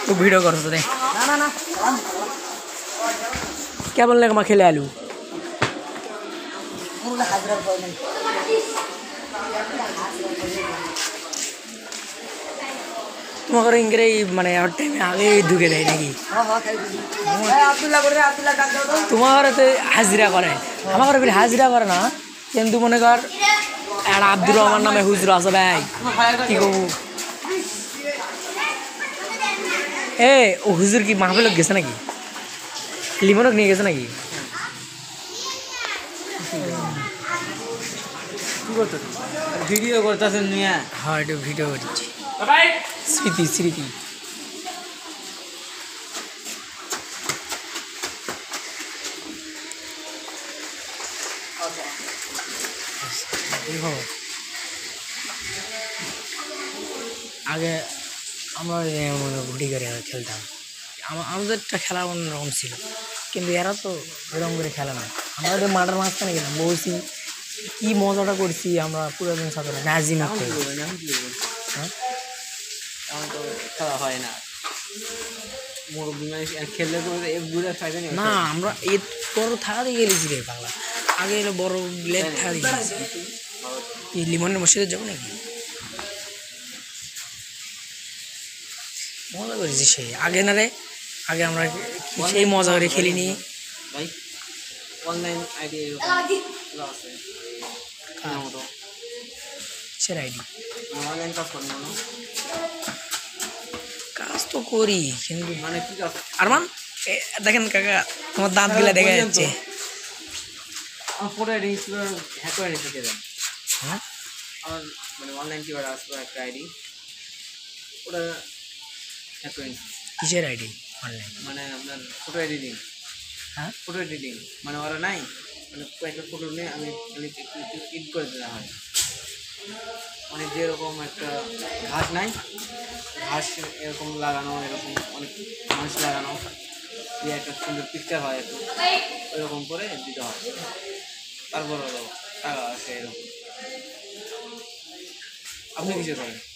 तू वीडियो कर दे ना ना क्या बोलने का मैं खेले आलू तुम्हारे इंग्रे माने टाइम आगे ढुके जाए नाकि तुम्हारे तो हाजिरा करे हमारे फिर हाजिरा करे ना কিন্তু মনে কর একটা আব্দুর রহমান নামে হুজুর আছে ভাই কি কব এ ও হুজুর কি মাহফিল গেছে নাকি লিমনক নিয়ে গেছে নাকি কি করতে ভিডিও করতেছেন নিয়া হ্যাঁ এটা ভিডিও করছি স্মৃতি স্মৃতি আগে আমরা গুটি করে খেলতাম আমাদেরটা খেলা অন্যরকম ছিল কিন্তু এরা তো এরকম করে খেলে না আমরা ওদের মাঠের মাঝখানে গেলাম বলছি কি মজাটা করছি আমরা পুরাতন সাথে নাজিম হ্যাঁ এখন তো খেলা হয় না মুরব্বী মানুষ খেললে তো না আমরা এর বড় থাকাতে গেলেছি রে বাংলা আগে এলো বড় লেট থাকা গেছি এই লিমনের মসজিদে যাবো নাকি মজা করেছি সেই আগে না রে আগে আমরা সেই মজা করে খেলিনি ভাই অনলাইন আইডি আছে সের আইডি অনলাইন কাজ করেন না কাজ তো করি কিন্তু মানে কি কাজ আরমান দেখেন কাকা তোমার দাঁত গুলা দেখা যাচ্ছে আমার ফটো আইডি হ্যাক করে রেখে দেন হ্যাঁ আমার মানে অনলাইন কিভাবে আসবে একটা আইডি ওটা হ্যাক করে কিসের আইডি অনলাইন মানে আপনার ফটো এডিটিং হ্যাঁ ফটো এডিটিং মানে ওরা নাই মানে কয়েকটা ফটো নিয়ে আমি এডিট করে দেওয়া হয় মানে যেরকম একটা ঘাস নাই ঘাস এরকম লাগানো এরকম অনেক মানুষ লাগানো দিয়ে একটা সুন্দর পিকচার হয় একটু ওইরকম করে দিতে হয় তারপর টাকা আসে এরকম আপনি কিছু করেন